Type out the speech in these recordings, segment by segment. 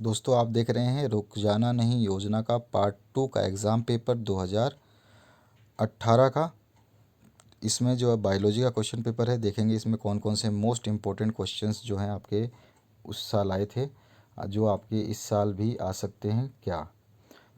दोस्तों आप देख रहे हैं रुक जाना नहीं योजना का पार्ट 2 का एग्ज़ाम पेपर 2018 का। इसमें जो है बायोलॉजी का क्वेश्चन पेपर है, देखेंगे इसमें कौन कौन से मोस्ट इम्पोर्टेंट क्वेश्चंस जो हैं आपके उस साल आए थे, जो आपके इस साल भी आ सकते हैं क्या,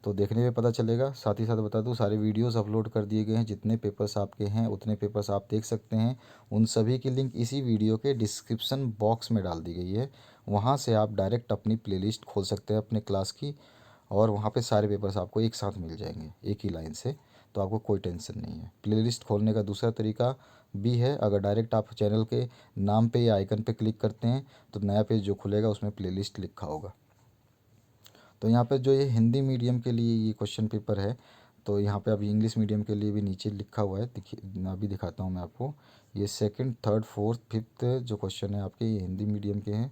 तो देखने में पता चलेगा। साथ ही साथ बता दूं सारे वीडियोस अपलोड कर दिए गए हैं, जितने पेपर्स आपके हैं उतने पेपर्स आप देख सकते हैं। उन सभी की लिंक इसी वीडियो के डिस्क्रिप्शन बॉक्स में डाल दी गई है। वहां से आप डायरेक्ट अपनी प्लेलिस्ट खोल सकते हैं अपने क्लास की, और वहां पे सारे पेपर्स आपको एक साथ मिल जाएंगे एक ही लाइन से, तो आपको कोई टेंशन नहीं है। प्लेलिस्ट खोलने का दूसरा तरीका भी है, अगर डायरेक्ट आप चैनल के नाम पे या आइकन पे क्लिक करते हैं तो नया पेज जो खुलेगा उसमें प्लेलिस्ट लिखा होगा। तो यहाँ पे जो ये हिंदी मीडियम के लिए ये क्वेश्चन पेपर है, तो यहाँ पे अभी इंग्लिश मीडियम के लिए भी नीचे लिखा हुआ है, देखिए अभी दिखाता हूँ मैं आपको। ये सेकंड, थर्ड, फोर्थ, फिफ्थ जो क्वेश्चन है आपके ये हिंदी मीडियम के हैं।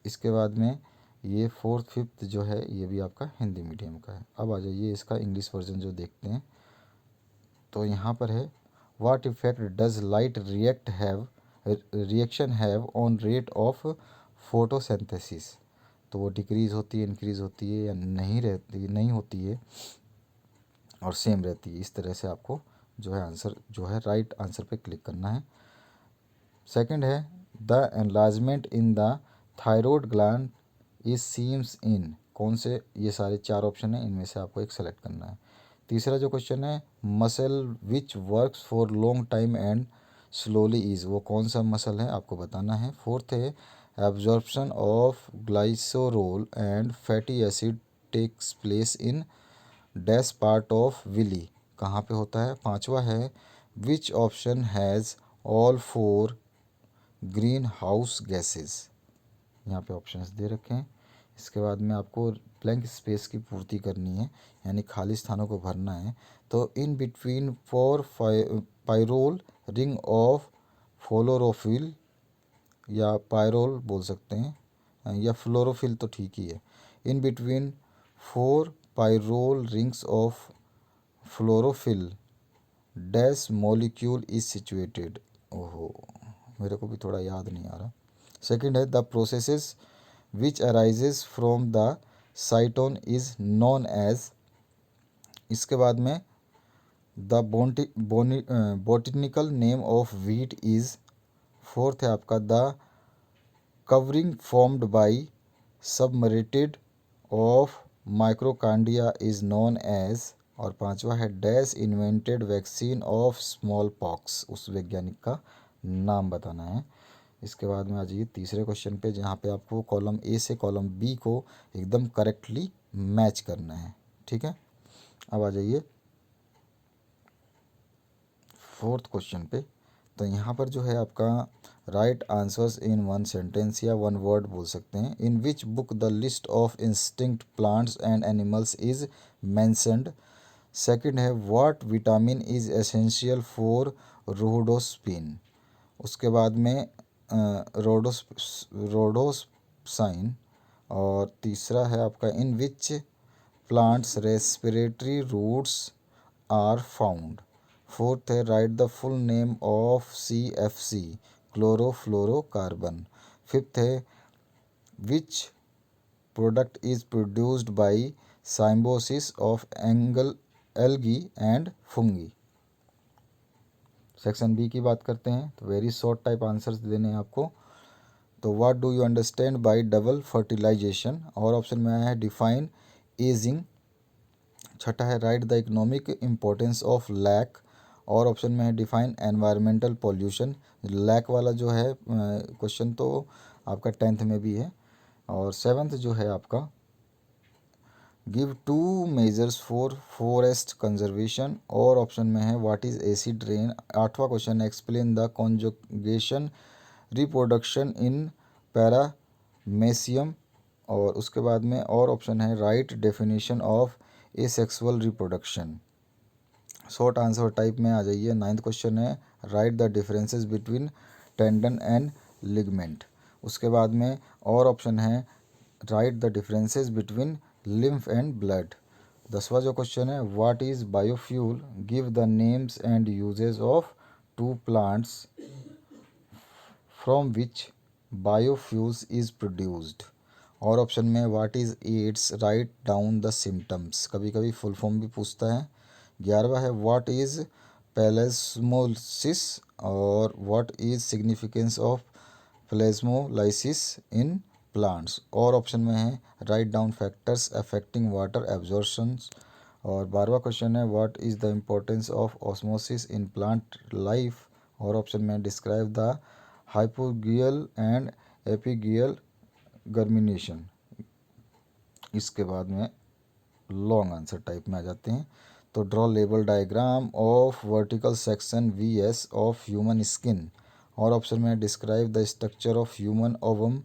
इसके बाद में ये फोर्थ फिफ्थ जो है ये भी आपका हिंदी मीडियम का है। अब आ जाइए इसका इंग्लिश वर्जन जो देखते हैं। तो यहाँ पर है, what effect does light reaction have on rate of photosynthesis. तो वो डिक्रीज़ होती है, इंक्रीज़ होती है, या नहीं होती है, और सेम रहती है। इस तरह से आपको जो है आंसर जो है राइट आंसर पे क्लिक करना है। सेकंड है, the enlargement in the thyroid gland is seems in. कौन से, ये सारे चार ऑप्शन हैं, इनमें से आपको एक सेलेक्ट करना है। तीसरा जो क्वेश्चन है, muscle which works for long time and slowly is, वो कौन सा मसल है आपको बताना है। फोर्थ है, absorption of glycerol and fatty acid takes place in dash part of villi, कहाँ पे होता है। पांचवा है, which option has all four green house gases. यहाँ पे ऑप्शंस दे रखे हैं। इसके बाद में आपको ब्लैंक स्पेस की पूर्ति करनी है, यानी खाली स्थानों को भरना है। तो in between four pyrrole ring of chlorophyll, या पायरोल बोल सकते हैं, या फ्लोरोफिल तो ठीक ही है। In between four pyrrole rings of chlorophyll dash molecule is situated. ओहो, मेरे को भी थोड़ा याद नहीं आ रहा। सेकंड है, the processes which arises from the cyton is known as. इसके बाद में the botanical name of wheat is. Fourth है आपका, the covering formed by submerged of microconidia is known as. और पांचवा है, dash invented vaccine of small pox, उस वैज्ञानिक का नाम बताना है। इसके बाद में आ जाइए तीसरे क्वेश्चन पे, जहाँ पे आपको कॉलम ए से कॉलम बी को एकदम करेक्टली मैच करना है। ठीक है, अब आ जाइए फोर्थ क्वेश्चन पे। तो यहाँ पर जो है आपका right answers in one sentence या वन वर्ड बोल सकते हैं। In which book the list of instinct plants and animals is mentioned. Second है, what vitamin is essential for rhodopsin. उसके बाद में रोडोसाइन। और तीसरा है आपका, in which plants respiratory roots are found. Fourth है, write the full name of CFC, chlorofluorocarbon. Fifth है, which product is produced by symbiosis of algae and fungi. Section B की बात करते हैं, तो वेरी शॉर्ट टाइप आंसर्स देने हैं आपको। तो what do you understand by double fertilization, और ऑप्शन में आया है डिफाइन एजिंग। छठा है, write the economic importance of lac, और ऑप्शन में है डिफाइन एनवायरमेंटल पॉल्यूशन। लैक वाला जो है क्वेश्चन तो आपका 10th में भी है। और सेवन्थ जो है आपका, give two measures for forest conservation, और ऑप्शन में है व्हाट इज एसिड रेन। आठवां क्वेश्चन है, explain the conjugation reproduction in paramecium. और उसके बाद में और ऑप्शन है, write definition of asexual reproduction. Short answer type में आ जाइए। 9th क्वेश्चन है, write the differences between tendon and ligament. उसके बाद में और ऑप्शन है, write the differences between lymph and blood. 10वां जो क्वेश्चन है, what is biofuel, give the names and uses of two plants from which biofuels is produced. और option में what is AIDS, write down the symptoms, कभी कभी full form भी पूछता है। 11वां है व्हाट इज़ प्लाज्मोलिसिस और what is significance of plasmolysis in plants. और ऑप्शन में है write down factors affecting water absorption. और 12वां क्वेश्चन है what is the importance of osmosis in plant life. और ऑप्शन में डिस्क्राइब द हाइपोगियल एंड एपिगियल गर्मिनेशन। इसके बाद में लॉन्ग आंसर टाइप में आ जाते हैं। तो draw label diagram of vertical section V S of human skin. और ऑप्शन में describe the structure of human ovum.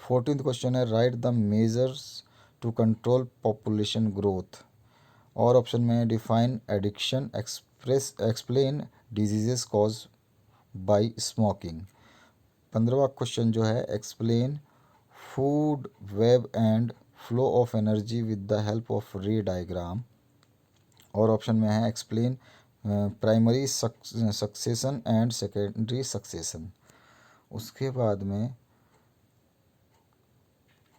14th question है write the measures to control population growth. और ऑप्शन में define addiction, explain diseases cause by smoking. 15वां question जो है explain food web and flow of energy with the help of ray diagram. और option में है explain primary succession and secondary succession. उसके बाद में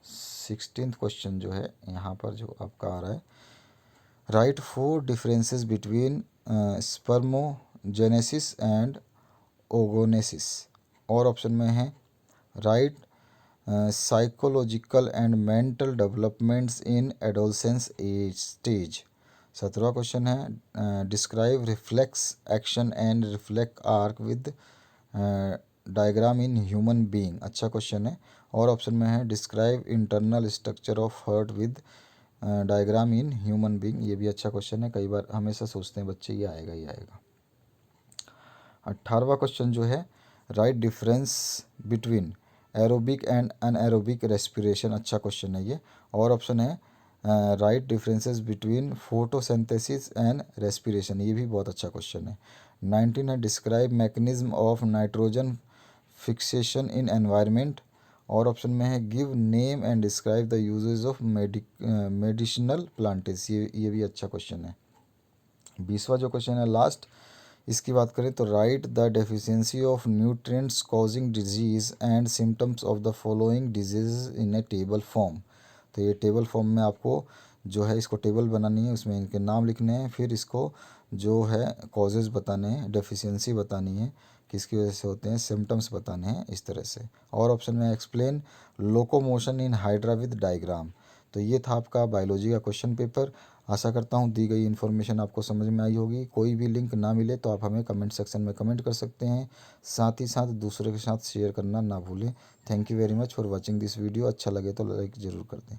16th क्वेश्चन जो है यहाँ पर जो आपका आ रहा है write 4 differences between spermatogenesis and oogenesis. और ऑप्शन में है write psychological and mental developments in adolescence age stage. 17वां क्वेश्चन है describe reflex action and reflex arc with diagram in human being. अच्छा क्वेश्चन है। और ऑप्शन में है describe internal structure of heart with diagram in human being. ये भी अच्छा क्वेश्चन है, कई बार हमेशा सोचते हैं बच्चे ये आएगा ही आएगा। 18वां क्वेश्चन जो है right difference between aerobic and anaerobic respiration. अच्छा क्वेश्चन है ये। और ऑप्शन है right differences between photosynthesis and respiration. ये भी बहुत अच्छा क्वेश्चन है। 19 है describe mechanism of nitrogen fixation in environment. और ऑप्शन में है give name and describe the uses of medicinal plants. ये भी अच्छा क्वेश्चन है। 20वां जो क्वेश्चन है लास्ट, इसकी बात करें तो right the deficiency of nutrients causing disease and symptoms of the following disease in A table form. तो ये टेबल फॉर्म में आपको जो है इसको टेबल बनानी है, उसमें इनके नाम लिखने हैं, फिर इसको जो है कॉजेज़ बताने हैं, डेफिशिएंसी बतानी है किसकी वजह से होते हैं, सिम्टम्स बताने हैं, इस तरह से। और ऑप्शन में explain locomotion in hydra with diagram. तो ये था आपका बायोलॉजी का क्वेश्चन पेपर। आशा करता हूँ दी गई इन्फॉर्मेशन आपको समझ में आई होगी। कोई भी लिंक ना मिले तो आप हमें कमेंट सेक्शन में कमेंट कर सकते हैं, साथ ही साथ दूसरे के साथ शेयर करना ना भूलें। Thank you very much for watching this video. अच्छा लगे तो लाइक ज़रूर कर दें।